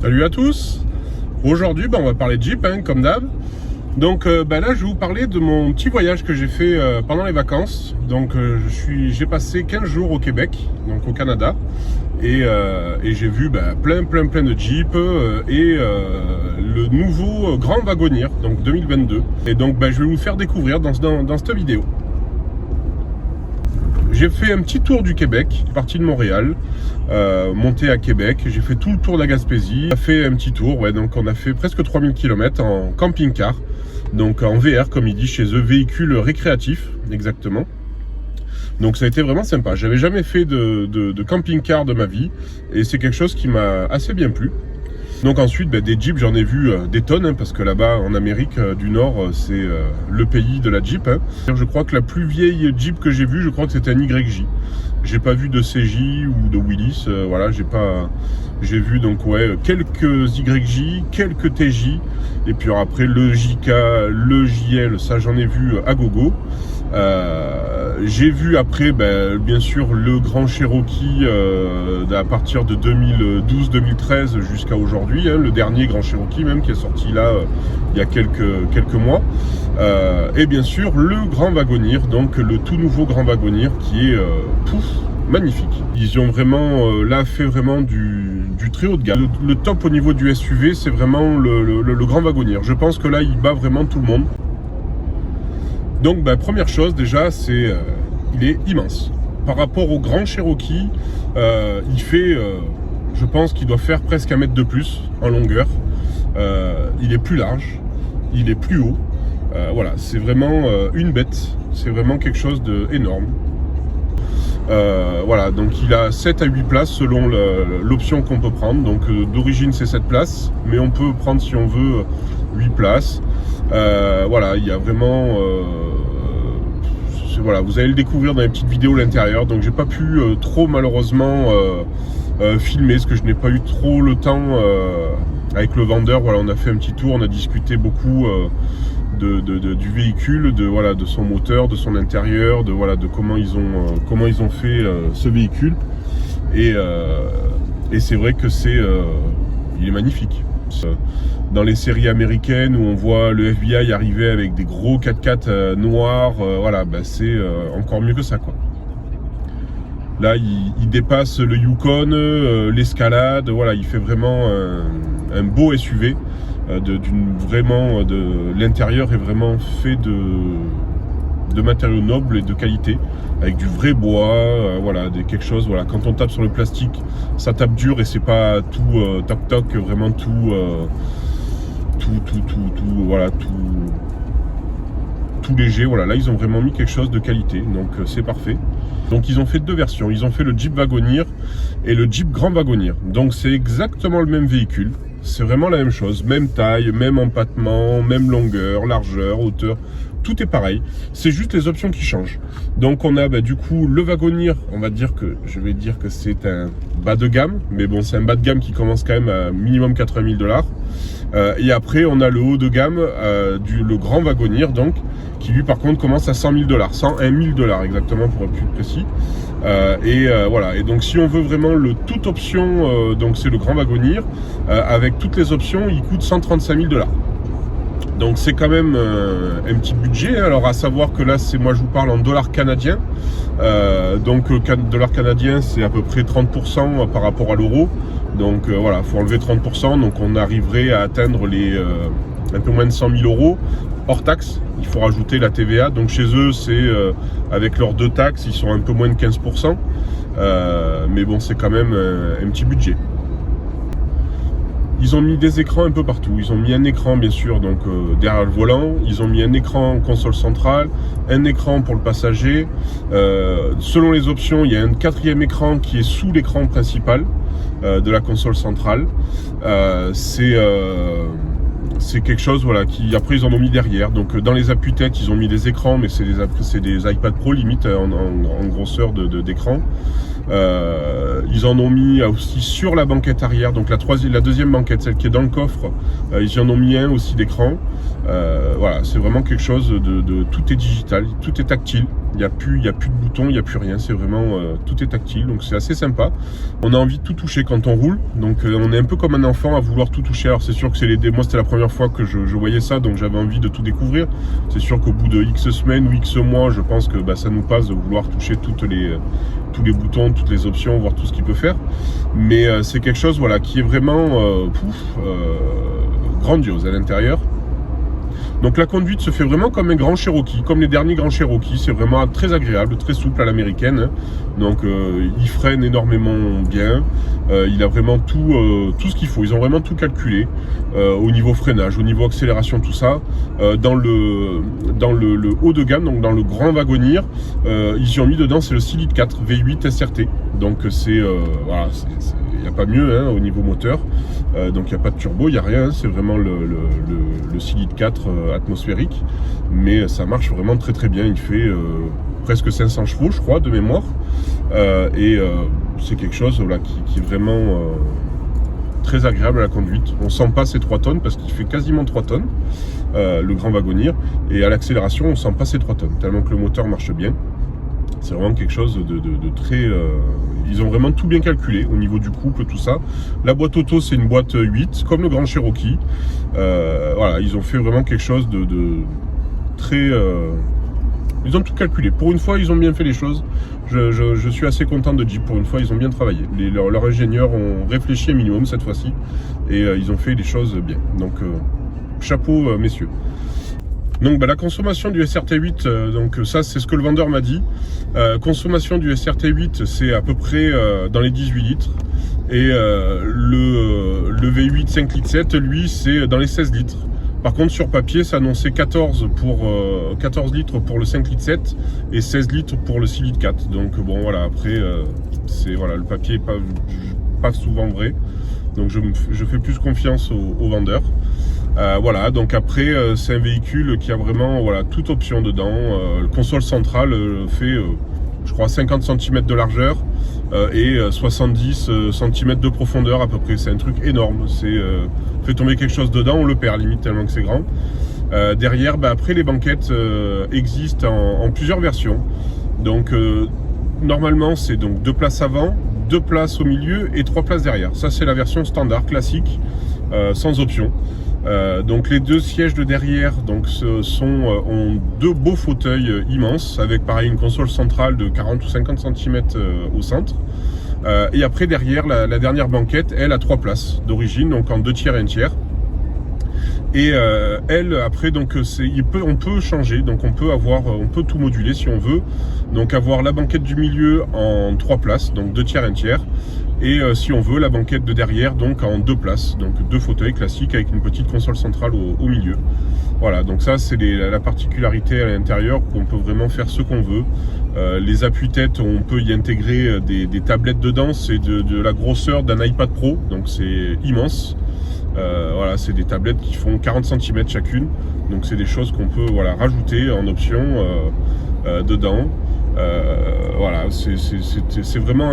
Salut à tous. Aujourd'hui on va parler de Jeep comme d'hab. Donc là je vais vous parler de mon petit voyage que j'ai fait pendant les vacances. Donc j'ai passé 15 jours au Québec, donc au Canada, et j'ai vu plein de Jeep et le nouveau Grand Wagoneer, donc 2022. Et donc je vais vous faire découvrir dans cette vidéo. J'ai fait un petit tour du Québec, parti de Montréal, monté à Québec, j'ai fait tout le tour de la Gaspésie, on a fait un petit tour, donc on a fait presque 3000 km en camping-car, donc en VR comme il dit chez eux, véhicule récréatif, exactement. Donc ça a été vraiment sympa, j'avais jamais fait de camping-car de ma vie, et c'est quelque chose qui m'a assez bien plu. Donc ensuite, des Jeeps, j'en ai vu des tonnes, parce que là-bas, en Amérique du Nord, c'est le pays de la Jeep. Je crois que la plus vieille Jeep que j'ai vue, je crois que c'était un YJ. J'ai pas vu de CJ ou de Willys, voilà, j'ai vu donc quelques YJ, quelques TJ, et puis après le JK, le JL, ça j'en ai vu à gogo. J'ai vu après bien sûr le Grand Cherokee à partir de 2012-2013 jusqu'à aujourd'hui, le dernier Grand Cherokee même qui est sorti là il y a quelques mois, et bien sûr le Grand Wagoneer, donc le tout nouveau Grand Wagoneer qui est magnifique. Ils ont vraiment là fait vraiment du très haut de gamme. Le top au niveau du SUV, c'est vraiment le Grand Wagoneer. Je pense que là il bat vraiment tout le monde. Donc première chose déjà, c'est il est immense. Par rapport au Grand Cherokee, il fait, je pense qu'il doit faire presque 1 mètre de plus en longueur. Il est plus large, il est plus haut. Voilà, c'est vraiment une bête, c'est vraiment quelque chose d'énorme. Voilà, donc il a 7 à 8 places selon l'option qu'on peut prendre. Donc d'origine c'est 7 places, mais on peut prendre si on veut 8 places. Voilà, il y a vraiment voilà, vous allez le découvrir dans les petites vidéos à l'intérieur. Donc j'ai pas pu trop malheureusement filmer, parce que je n'ai pas eu trop le temps avec le vendeur. Voilà, on a fait un petit tour, on a discuté beaucoup du véhicule, de son moteur, de son intérieur, de comment ils ont fait ce véhicule. Et c'est vrai que il est magnifique. Dans les séries américaines où on voit le FBI arriver avec des gros 4x4 noirs, c'est encore mieux que ça, quoi. Là, il dépasse le Yukon, l'escalade, voilà, il fait vraiment un beau SUV. L'intérieur est vraiment fait de matériaux nobles et de qualité, avec du vrai bois, quelque chose, voilà. Quand on tape sur le plastique, ça tape dur et c'est pas tout toc vraiment tout léger. Voilà, là ils ont vraiment mis quelque chose de qualité, donc c'est parfait. Donc ils ont fait 2 versions, ils ont fait le Jeep Wagoneer et le Jeep Grand Wagoneer. Donc c'est exactement le même véhicule, c'est vraiment la même chose, même taille, même empattement, même longueur, largeur, hauteur, tout est pareil, c'est juste les options qui changent. Donc on a du coup le Wagoneer, je vais dire que c'est un bas de gamme, mais bon, c'est un bas de gamme qui commence quand même à minimum 80 000 $. Et après on a le haut de gamme, le Grand Wagoneer, donc qui lui par contre commence à 100 000 $, 101 000 $ exactement pour être plus précis. Voilà, et donc si on veut vraiment le toute option, donc c'est le Grand Wagoneer, avec toutes les options, il coûte 135 000 $. Donc c'est quand même un petit budget. Alors à savoir que là, moi je vous parle en dollars canadiens. Donc dollar canadien, c'est à peu près 30% par rapport à l'euro. Donc voilà, il faut enlever 30%. Donc on arriverait à atteindre les un peu moins de 100 000 € hors taxe. Il faut rajouter la TVA. Donc chez eux, c'est avec leurs 2 taxes, ils sont un peu moins de 15%. Mais bon, c'est quand même un petit budget. Ils ont mis des écrans un peu partout. Ils ont mis un écran bien sûr donc derrière le volant. Ils ont mis un écran console centrale, un écran pour le passager. Selon les options, il y a un 4e écran qui est sous l'écran principal de la console centrale. C'est quelque chose qui après ils en ont mis derrière. Donc dans les appuis-têtes ils ont mis des écrans, mais c'est des iPad Pro limite en grosseur d'écran. Ils en ont mis aussi sur la banquette arrière, donc la 2e banquette, celle qui est dans le coffre, ils en ont mis un aussi d'écran. Voilà, c'est vraiment quelque chose tout est digital, tout est tactile. Il n'y a plus de boutons, il n'y a plus rien. C'est vraiment, tout est tactile, donc c'est assez sympa. On a envie de tout toucher quand on roule, donc on est un peu comme un enfant à vouloir tout toucher. Alors c'est sûr que moi c'était la première fois que je voyais ça, donc j'avais envie de tout découvrir. C'est sûr qu'au bout de X semaines ou X mois, je pense que ça nous passe de vouloir toucher tous les boutons, toutes les options, voir tout ce qu'il peut faire. Mais c'est quelque chose voilà, qui est vraiment grandiose à l'intérieur. Donc la conduite se fait vraiment comme un grand Cherokee, comme les derniers grands Cherokee. C'est vraiment très agréable, très souple à l'américaine. Donc il freine énormément bien. Il a vraiment tout ce qu'il faut. Ils ont vraiment tout calculé au niveau freinage, au niveau accélération, tout ça. Dans le haut de gamme, donc dans le grand wagonnier, ils y ont mis dedans, c'est le 6 litres 4 V8 SRT. Donc c'est voilà, il n'y a pas mieux hein, au niveau moteur. Donc il n'y a pas de turbo, il n'y a rien. C'est vraiment le 6 litres 4 atmosphérique. Mais ça marche vraiment très très bien. Il fait presque 500 chevaux, je crois, de mémoire. C'est quelque chose voilà, qui est vraiment très agréable à la conduite. On sent pas ces 3 tonnes parce qu'il fait quasiment 3 tonnes, le grand wagonnier. Et à l'accélération, on sent pas ces 3 tonnes, tellement que le moteur marche bien. C'est vraiment quelque chose de très... ils ont vraiment tout bien calculé au niveau du couple, tout ça. La boîte auto, c'est une boîte 8, comme le Grand Cherokee. Voilà, ils ont fait vraiment quelque chose de très... ils ont tout calculé. Pour une fois, ils ont bien fait les choses. Je suis assez content de Jeep. Pour une fois, ils ont bien travaillé. Leurs ingénieurs ont réfléchi un minimum cette fois-ci. Et ils ont fait les choses bien. Donc, chapeau, messieurs. Donc la consommation du SRT8, donc ça c'est ce que le vendeur m'a dit. Consommation du SRT8 c'est à peu près dans les 18 litres. Et le V8 5 litres 7 lui c'est dans les 16 litres. Par contre sur papier ça annonçait 14 litres pour le 5 litres 7 et 16 litres pour le 6 litres 4. Donc bon voilà, après c'est voilà, le papier est pas souvent vrai. Donc je fais plus confiance aux vendeurs. Voilà, donc après c'est un véhicule qui a vraiment voilà, toute option dedans. Le console centrale fait je crois 50 cm de largeur et 70 cm de profondeur à peu près. C'est un truc énorme. Fait tomber quelque chose dedans, on le perd limite tellement que c'est grand. Derrière, après les banquettes existent en plusieurs versions. Donc normalement c'est donc 2 places avant, 2 places au milieu et 3 places derrière. Ça c'est la version standard classique sans option. Donc les 2 sièges de derrière donc, ont 2 beaux fauteuils immenses avec pareil une console centrale de 40 ou 50 cm au centre. Et après derrière la dernière banquette elle a 3 places d'origine, donc en 2 tiers et 1 tiers. Et elle après donc on peut changer, donc on peut tout moduler si on veut. Donc avoir la banquette du milieu en 3 places, donc 2 tiers 1 tiers. Et si on veut la banquette de derrière donc en 2 places, donc 2 fauteuils classiques avec une petite console centrale au milieu. Voilà, donc ça c'est la particularité à l'intérieur, qu'on peut vraiment faire ce qu'on veut. Les appuis-têtes, on peut y intégrer des tablettes dedans, c'est de la grosseur d'un iPad Pro, donc c'est immense. Voilà, c'est des tablettes qui font 40 cm chacune, donc c'est des choses qu'on peut voilà, rajouter en option dedans. Voilà, c'est vraiment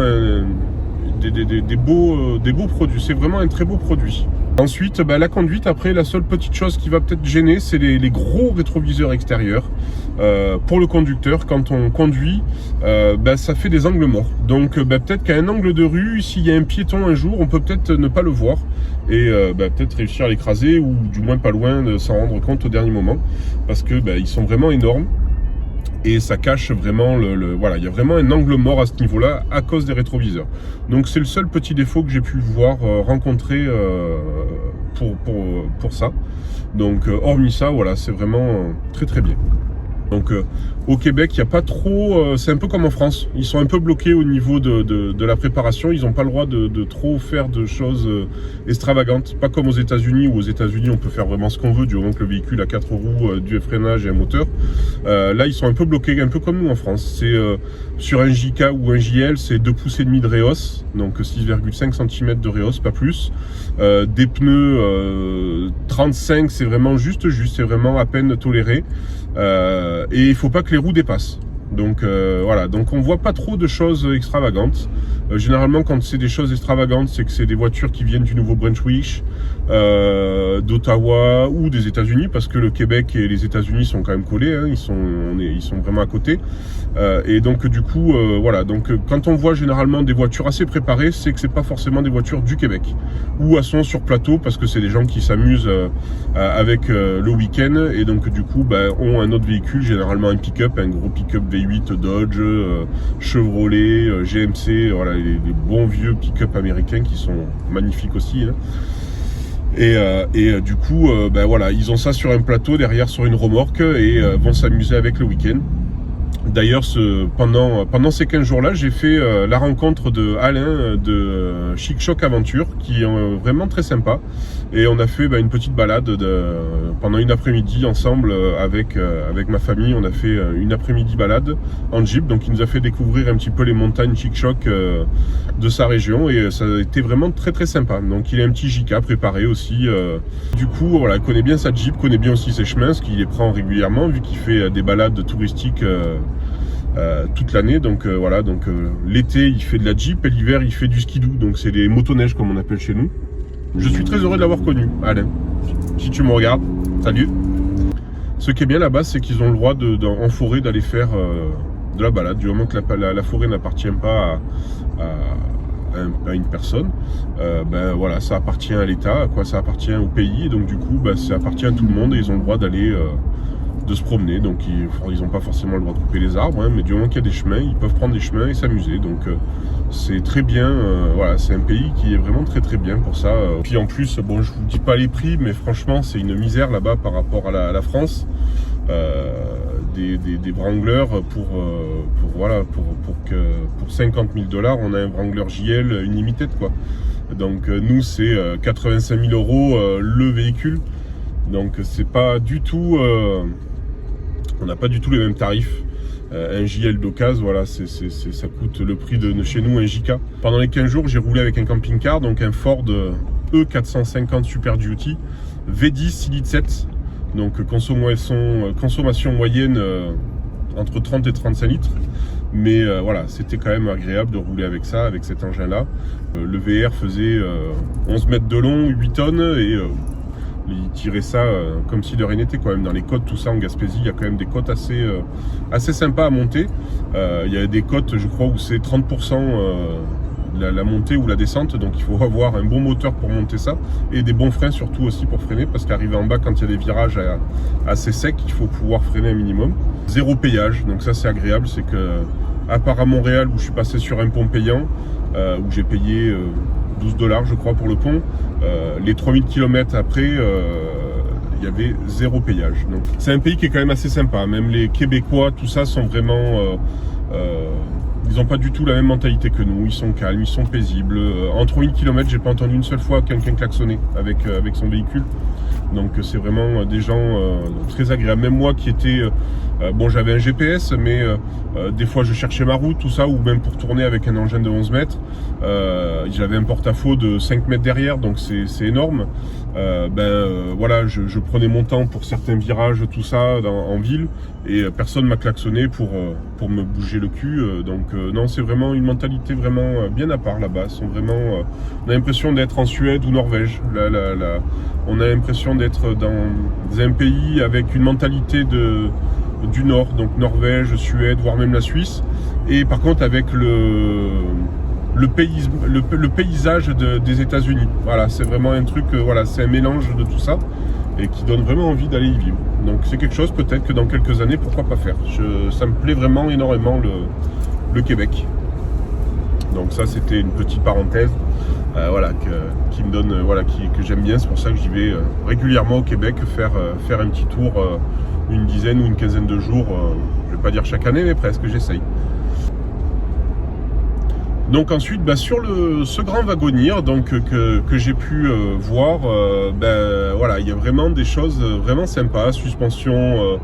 des beaux produits, c'est vraiment un très beau produit. Ensuite, la conduite, après, la seule petite chose qui va peut-être gêner, c'est les gros rétroviseurs extérieurs. Pour le conducteur, quand on conduit, ça fait des angles morts. Donc peut-être qu'à un angle de rue, s'il y a un piéton un jour, on peut peut-être ne pas le voir et peut-être réussir à l'écraser ou du moins pas loin de s'en rendre compte au dernier moment, parce que ils sont vraiment énormes. Et ça cache vraiment voilà, il y a vraiment un angle mort à ce niveau-là à cause des rétroviseurs. Donc c'est le seul petit défaut que j'ai pu voir rencontrer pour ça. Donc hormis ça, voilà, c'est vraiment très très bien. Donc au Québec, il n'y a pas trop... c'est un peu comme en France. Ils sont un peu bloqués au niveau de la préparation. Ils n'ont pas le droit de trop faire de choses extravagantes. Pas comme aux États-Unis, où aux États-Unis, on peut faire vraiment ce qu'on veut, du moment que le véhicule a 4 roues, du freinage et un moteur. Là, ils sont un peu bloqués, un peu comme nous en France. C'est sur un JK ou un JL, c'est 2,5 pouces de Réos, donc 6,5 cm de Réos, pas plus. Des pneus 35, c'est vraiment juste, c'est vraiment à peine toléré. Et il ne faut pas que les roues dépassent. Donc voilà, donc on voit pas trop de choses extravagantes. Généralement, quand c'est des choses extravagantes, c'est que c'est des voitures qui viennent du Nouveau-Brunswick, d'Ottawa ou des États-Unis, parce que le Québec et les États-Unis sont quand même collés, hein, ils sont vraiment à côté. Et donc du coup, voilà, donc quand on voit généralement des voitures assez préparées, c'est que c'est pas forcément des voitures du Québec, ou elles sont sur plateau parce que c'est des gens qui s'amusent avec le week-end, et donc du coup ont un autre véhicule, généralement un pick-up, un gros pick-up V8 Dodge, Chevrolet, GMC, voilà, les bons vieux pick-up américains qui sont magnifiques aussi, hein. Et du coup, voilà, ils ont ça sur un plateau derrière sur une remorque et vont s'amuser avec le week-end. D'ailleurs, pendant ces 15 jours-là, j'ai fait la rencontre de Alain de Chic Choc Aventure, qui est vraiment très sympa. Et on a fait une petite balade pendant une après-midi ensemble avec ma famille. On a fait une après-midi balade en Jeep. Donc il nous a fait découvrir un petit peu les montagnes Chic Choc de sa région. Et ça a été vraiment très très sympa. Donc il a un petit JK préparé aussi. Du coup, voilà, il connaît bien sa Jeep, connaît bien aussi ses chemins, ce qu'il les prend régulièrement, vu qu'il fait des balades touristiques toute l'année. Donc voilà, donc l'été il fait de la Jeep et l'hiver il fait du skidoo. Donc c'est des motoneiges comme on appelle chez nous. Je suis très heureux de l'avoir connu, Alain. Si tu me regardes, salut. Ce qui est bien là-bas, c'est qu'ils ont le droit en forêt d'aller faire de la balade, du moment que la forêt n'appartient pas à une personne. Voilà, ça appartient à l'État, ça appartient au pays, et donc du coup, ça appartient à tout le monde et ils ont le droit d'aller de se promener. Donc ils n'ont pas forcément le droit de couper les arbres, hein, mais du moment qu'il y a des chemins, ils peuvent prendre des chemins et s'amuser. Donc c'est très bien, voilà, c'est un pays qui est vraiment très très bien pour ça. Puis en plus, bon, je vous dis pas les prix, mais franchement c'est une misère là-bas par rapport à la France. Des Wranglers pour 50 000 $, on a un Wrangler JL Unlimited, quoi. Donc nous c'est 85 000 € le véhicule. Donc c'est pas du tout, on n'a pas du tout les mêmes tarifs. Un JL d'occasion, voilà, ça coûte le prix de chez nous, un JK. Pendant les 15 jours, j'ai roulé avec un camping-car, donc un Ford E450 Super Duty V10 6 litres 7. Donc consommation moyenne entre 30 et 35 litres. Mais voilà, c'était quand même agréable de rouler avec ça, avec cet engin-là. Le VR faisait 11 mètres de long, 8 tonnes, et il tirait ça comme si de rien n'était, quand même. Dans les côtes, tout ça en Gaspésie, il y a quand même des côtes assez sympas à monter. Il y a des côtes, je crois, où c'est 30% la montée ou la descente, donc il faut avoir un bon moteur pour monter ça, et des bons freins surtout aussi pour freiner, parce qu'arriver en bas quand il y a des virages assez secs, il faut pouvoir freiner un minimum. Zéro payage, donc ça c'est agréable. C'est que, à part à Montréal où je suis passé sur un pont payant, où j'ai payé 12 $ je crois pour le pont, les 3000 km après il y avait zéro payage. Donc c'est un pays qui est quand même assez sympa. Même les Québécois, tout ça, sont vraiment ils n'ont pas du tout la même mentalité que nous. Ils sont calmes, ils sont paisibles. En 3000 km, j'ai pas entendu une seule fois quelqu'un klaxonner avec son véhicule. Donc c'est vraiment des gens très agréables. Même moi qui étais... bon, j'avais un GPS, mais des fois je cherchais ma route, tout ça, ou même pour tourner avec un engin de 11 mètres. J'avais un porte-à-faux de 5 mètres derrière, donc c'est énorme. Voilà, je prenais mon temps pour certains virages, tout ça, en ville, et personne m'a klaxonné pour me bouger le cul. Donc non, c'est vraiment une mentalité vraiment bien à part là-bas. On a l'impression d'être en Suède ou Norvège. On a l'impression d'être dans un pays avec une mentalité du Nord, donc Norvège, Suède, voire même la Suisse. Et par contre avec le paysage des États-Unis. Voilà, c'est vraiment un truc, voilà, c'est un mélange de tout ça et qui donne vraiment envie d'aller y vivre. Donc c'est quelque chose peut-être que dans quelques années, pourquoi pas faire. Ça me plaît vraiment énormément le Québec. Donc ça, c'était une petite parenthèse, voilà, qui me donne, voilà, que j'aime bien. C'est pour ça que j'y vais régulièrement au Québec faire un petit tour, une dizaine ou une quinzaine de jours. Je vais pas dire chaque année, mais presque, j'essaye. Donc ensuite, sur ce grand wagonir, donc que j'ai pu voir, voilà, il y a vraiment des choses vraiment sympas. Suspension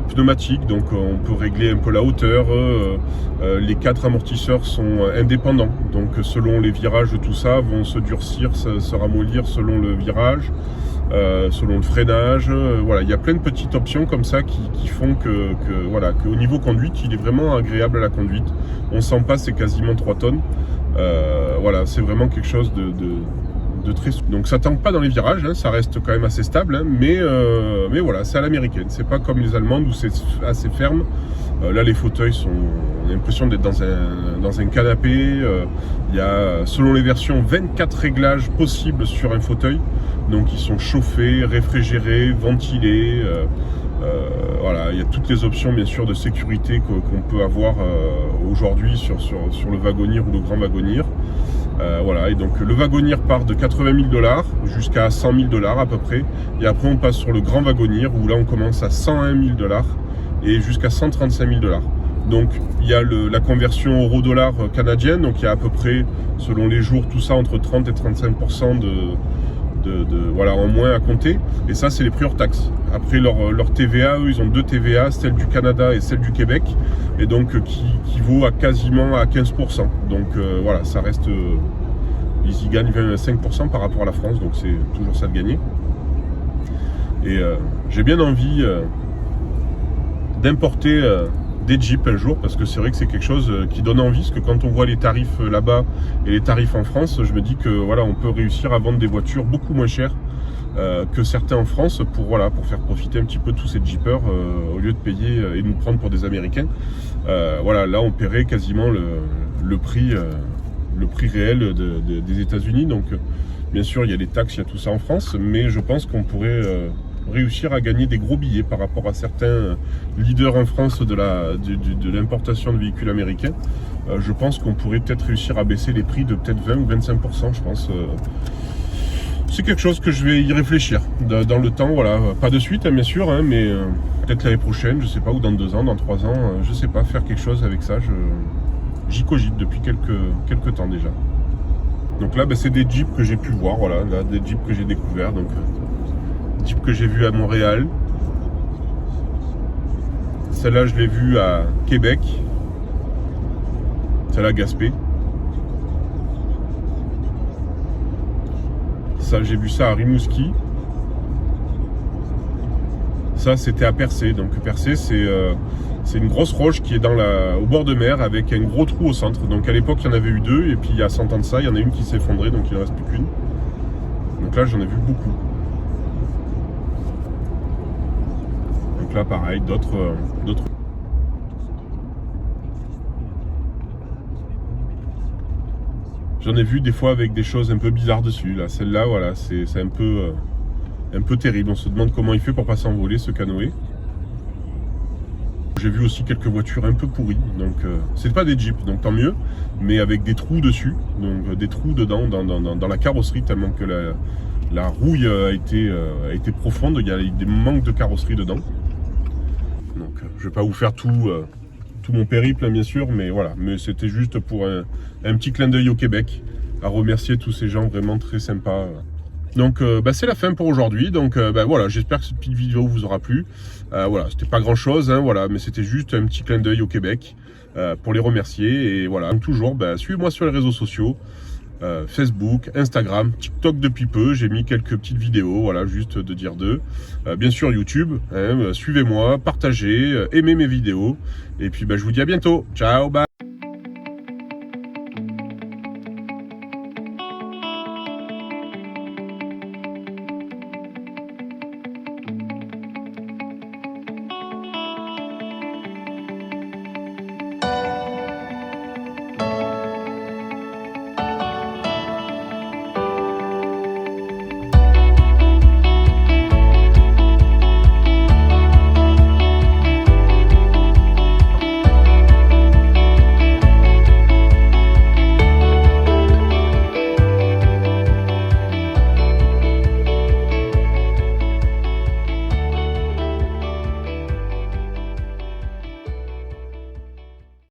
pneumatique, donc on peut régler un peu la hauteur. Les 4 amortisseurs sont indépendants, donc selon les virages, tout ça vont se durcir, se ramollir selon le virage. selon le freinage. Voilà, il y a plein de petites options comme ça qui font voilà, qu'au niveau conduite, il est vraiment agréable à la conduite. On sent pas, c'est quasiment 3 tonnes. Voilà, c'est vraiment quelque chose de très... Donc ça tanque pas dans les virages, hein, ça reste quand même assez stable, hein, mais voilà, c'est à l'américaine. C'est pas comme les allemandes où c'est assez ferme. Là, les fauteuils sont... On a l'impression d'être dans un canapé. Il y a, selon les versions, 24 réglages possibles sur un fauteuil. Donc ils sont chauffés, réfrigérés, ventilés. Voilà, il y a toutes les options bien sûr de sécurité qu'on peut avoir aujourd'hui sur le Wagoneer ou le Grand Wagoneer. Voilà, et donc le Wagoneer part de 80 000 $ jusqu'à 100 000 $ à peu près. Et après on passe sur le Grand Wagoneer où là on commence à 101 000 $ et jusqu'à 135 000 $. Donc il y a la conversion euro-dollar canadienne, donc il y a à peu près, selon les jours, tout ça entre 30 et 35% voilà, en moins à compter. Et ça, c'est les prix hors taxe. Après, leur TVA, eux, ils ont 2 TVA, celle du Canada et celle du Québec, et donc qui vaut quasiment à 15%. Donc voilà, ça reste... ils y gagnent 25% par rapport à la France, donc c'est toujours ça de gagner. Et j'ai bien envie d'importer des Jeeps un jour, parce que c'est vrai que c'est quelque chose qui donne envie, parce que quand on voit les tarifs là-bas et les tarifs en France, je me dis que voilà, on peut réussir à vendre des voitures beaucoup moins chères que certains en France pour faire profiter un petit peu tous ces Jeepers au lieu de payer et nous prendre pour des Américains. Voilà, là on paierait quasiment le prix réel des États-Unis. Donc bien sûr il y a les taxes, il y a tout ça en France, mais je pense qu'on pourrait réussir à gagner des gros billets par rapport à certains leaders en France de l'importation de véhicules américains. Je pense qu'on pourrait peut-être réussir à baisser les prix de peut-être 20 ou 25%, je pense. C'est quelque chose que je vais y réfléchir dans le temps, voilà, pas de suite hein, bien sûr, hein, mais peut-être l'année prochaine, je sais pas, ou dans 2 ans, dans 3 ans, je sais pas, faire quelque chose avec ça, j'y cogite depuis quelques temps déjà. Donc là, c'est des Jeeps que j'ai pu voir, voilà, là, des Jeeps que j'ai découverts, donc Jeep que j'ai vu à Montréal. Celle-là, je l'ai vue à Québec. Celle-là, à Gaspé. Ça, j'ai vu ça à Rimouski. Ça, c'était à Percé. Donc Percé, c'est une grosse roche qui est au bord de mer avec un gros trou au centre. Donc à l'époque, il y en avait eu 2. Et puis il y a 100 ans de ça, il y en a une qui s'est effondrée. Donc il ne reste plus qu'une. Donc là, j'en ai vu beaucoup. Donc là, pareil, d'autres. J'en ai vu des fois avec des choses un peu bizarres dessus. Là, celle-là, voilà, c'est un peu terrible. On se demande comment il fait pour pas s'envoler ce canoë. J'ai vu aussi quelques voitures un peu pourries. Donc, c'est pas des Jeeps, donc tant mieux, mais avec des trous dessus, donc des trous dedans dans la carrosserie tellement que la rouille a été profonde. Il y a des manques de carrosserie dedans. Donc, je vais pas vous faire tout mon périple, bien sûr, mais voilà. Mais c'était juste pour un petit clin d'œil au Québec, à remercier tous ces gens vraiment très sympas. Donc, c'est la fin pour aujourd'hui. Donc, voilà, j'espère que cette petite vidéo vous aura plu. Voilà, c'était pas grand chose, hein, voilà, mais c'était juste un petit clin d'œil au Québec pour les remercier. Et voilà, donc toujours, suivez-moi sur les réseaux sociaux. Facebook, Instagram, TikTok depuis peu, j'ai mis quelques petites vidéos, voilà, juste de dire d'eux. Bien sûr YouTube, hein, suivez-moi, partagez, aimez mes vidéos, et puis je vous dis à bientôt, ciao, bye.